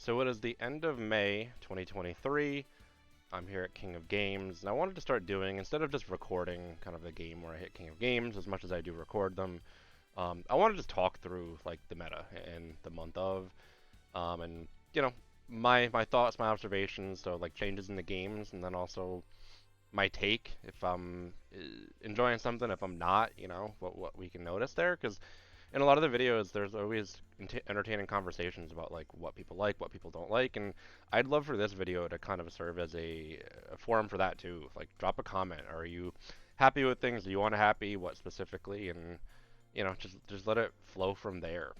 So it is the end of May 2023. I'm here at King of Games, and I wanted to start doing, instead of just recording kind of the game where I hit King of Games, as much as I do record them, I want to just talk through like the meta in the month of, and my thoughts, my observations, so like changes in the games, and then also my take if I'm enjoying something, if I'm not, what we can notice there, because in a lot of the videos, there's always entertaining conversations about like, what people don't like, and I'd love for this video to kind of serve as a forum for that too. Like, drop a comment. Are you happy with things? Do you want to happy? What specifically? And just let it flow from there.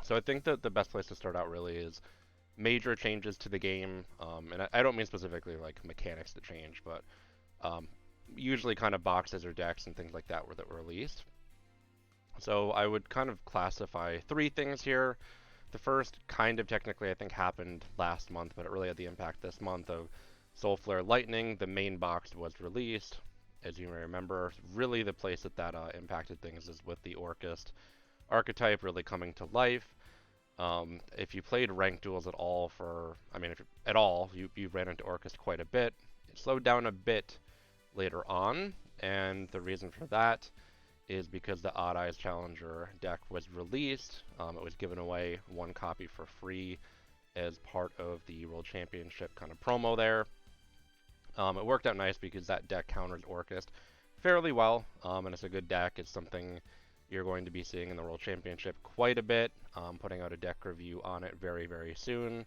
So I think that the best place to start out really is major changes to the game, and I don't mean specifically like mechanics to change, but um, usually kind of boxes or decks and things like that were released. So I would kind of classify three things here. The first kind of technically I think happened last month, but it really had the impact this month of Soulflare Lightning. The main box was released. As you may remember, really the place that impacted things is with the Orcust archetype really coming to life. If you played ranked duels at all if at all, you ran into Orcust quite a bit. It slowed down a bit later on, and the reason for that is because the Odd Eyes Challenger deck was released. It was given away one copy for free as part of the World Championship kind of promo there. It worked out nice because that deck counters Orcust fairly well, and it's a good deck. It's something you're going to be seeing in the World Championship quite a bit. Putting out a deck review on it very, very soon.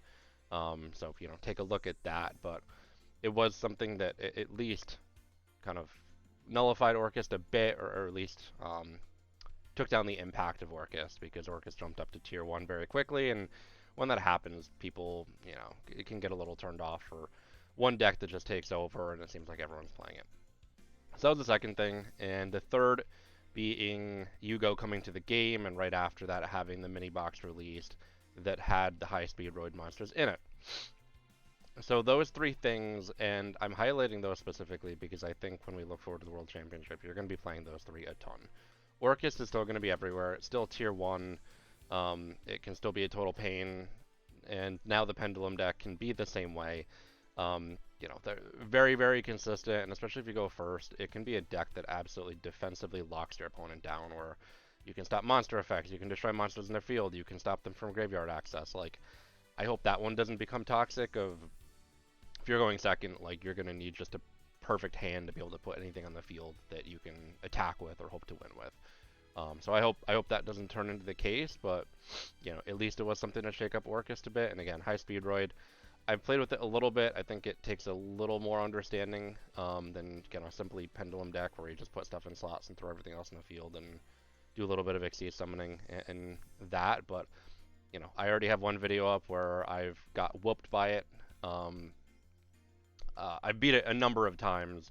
So, take a look at that. But it was something that at least kind of nullified Orcust a bit, or at least took down the impact of Orcust, because Orcust jumped up to tier 1 very quickly, and when that happens, people, it can get a little turned off for one deck that just takes over, and it seems like everyone's playing it. So that was the second thing, and the third being Yugo coming to the game, and right after that having the mini box released that had the high-speed roid monsters in it. So those three things, and I'm highlighting those specifically because I think when we look forward to the World Championship, you're going to be playing those three a ton. Orcust is still going to be everywhere. It's still tier 1. It can still be a total pain, and now the Pendulum deck can be the same way. They're very, very consistent, and especially if you go first, it can be a deck that absolutely defensively locks your opponent down, where you can stop monster effects, you can destroy monsters in their field, you can stop them from graveyard access. Like, I hope that one doesn't become toxic of, if you're going second, like, you're going to need just a perfect hand to be able to put anything on the field that you can attack with or hope to win with. So I hope that doesn't turn into the case, but at least it was something to shake up Orcust a bit. And again, high speed roid, I've played with it a little bit. I think it takes a little more understanding than simply Pendulum deck, where you just put stuff in slots and throw everything else in the field and do a little bit of Xyz summoning and that. But I already have one video up where I've got whooped by it. I've beat it a number of times,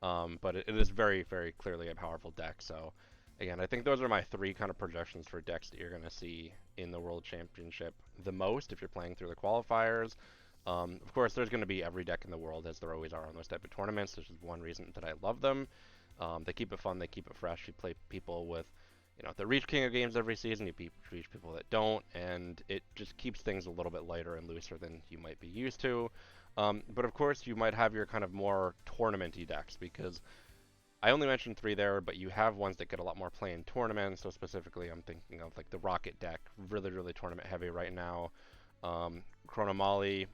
but it is very, very clearly a powerful deck. So, again, I think those are my three kind of projections for decks that you're going to see in the World Championship the most if you're playing through the qualifiers. Of course, there's going to be every deck in the world, as there always are on those type of tournaments. This is one reason that I love them. They keep it fun, they keep it fresh. You play people with, that reach King of Games every season, you reach people that don't, and it just keeps things a little bit lighter and looser than you might be used to. But of course, you might have your kind of more tournament-y decks, because I only mentioned three there, but you have ones that get a lot more play in tournaments. So specifically, I'm thinking of like the Rocket deck, really, really tournament heavy right now. Chronomali,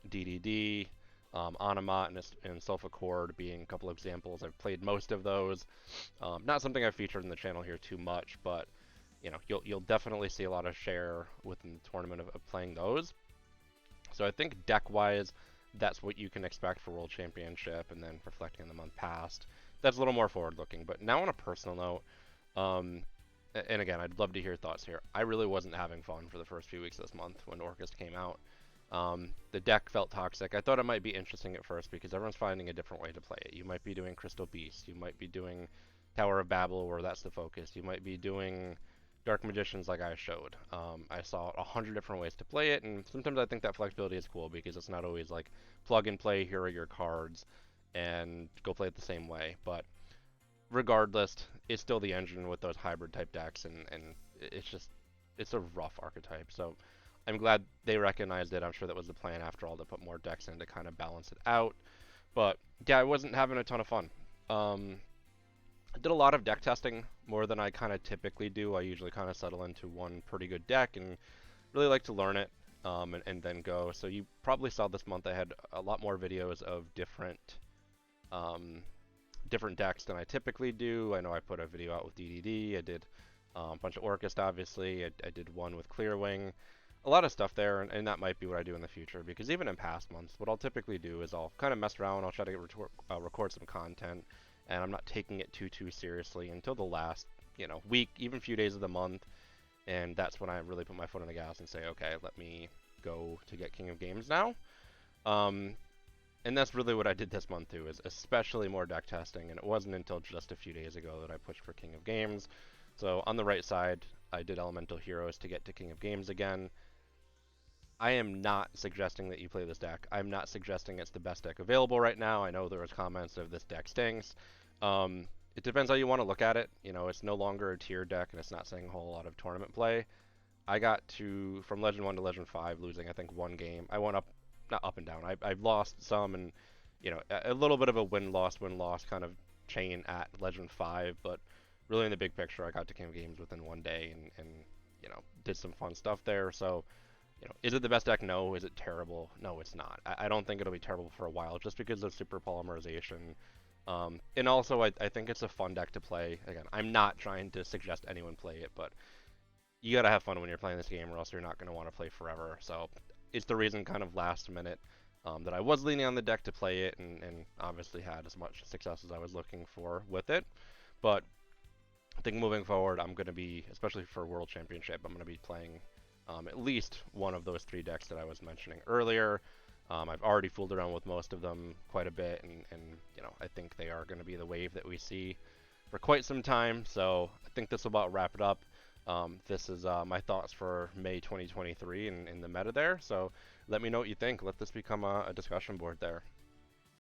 DDD, Animat, and Sulfur being a couple of examples. I've played most of those. Not something I've featured in the channel here too much, but you'll definitely see a lot of share within the tournament of playing those. So I think deck-wise, that's what you can expect for World Championship, and then reflecting on the month past, that's a little more forward-looking. But now on a personal note, and again, I'd love to hear thoughts here. I really wasn't having fun for the first few weeks this month when Orcust came out. The deck felt toxic. I thought it might be interesting at first because everyone's finding a different way to play it. You might be doing Crystal Beast. You might be doing Tower of Babel, where that's the focus. You might be doing Dark Magicians like I showed. I saw 100 different ways to play it, and sometimes I think that flexibility is cool because it's not always like plug and play, here are your cards, and go play it the same way. But regardless, it's still the engine with those hybrid type decks, and it's a rough archetype. So I'm glad they recognized it. I'm sure that was the plan after all to put more decks in to kind of balance it out. But yeah, I wasn't having a ton of fun. Um, I did a lot of deck testing more than I kind of typically do. I usually kind of settle into one pretty good deck and really like to learn it and then go. So you probably saw this month I had a lot more videos of um, different decks than I typically do. I know I put a video out with DDD. I did a bunch of Orchest, obviously. I did one with Clearwing. A lot of stuff there, and that might be what I do in the future. Because even in past months, what I'll typically do is I'll kind of mess around. I'll try to record some content, and I'm not taking it too seriously until the last, week, even few days of the month. And that's when I really put my foot on the gas and say, okay, let me go to get King of Games now. Um, and that's really what I did this month too, is especially more deck testing, and it wasn't until just a few days ago that I pushed for King of Games. So on the right side, I did Elemental Heroes to get to King of Games again. I am not suggesting that you play this deck. I'm not suggesting it's the best deck available right now. I know there was comments of this deck stinks. It depends how you want to look at it. It's no longer a tier deck, and it's not saying a whole lot of tournament play. I got from Legend 1 to Legend 5, losing, I think, one game. I went up, not up and down. I've lost some, and, a little bit of a win-loss kind of chain at Legend 5, but really in the big picture, I got to King of Games within one day and did some fun stuff there. So, is it the best deck? No. Is it terrible? No, it's not. I don't think it'll be terrible for a while, just because of super polymerization. And also, I think it's a fun deck to play. Again, I'm not trying to suggest anyone play it, but you gotta have fun when you're playing this game, or else you're not gonna want to play forever. So it's the reason, kind of last minute, that I was leaning on the deck to play it, and obviously had as much success as I was looking for with it. But I think moving forward, I'm gonna be, especially for World Championship, I'm gonna be playing at least one of those three decks that I was mentioning earlier. I've already fooled around with most of them quite a bit, and I think they are going to be the wave that we see for quite some time. So I think this will about wrap it up. This is my thoughts for May 2023 in the meta there. So let me know what you think. Let this become a discussion board there.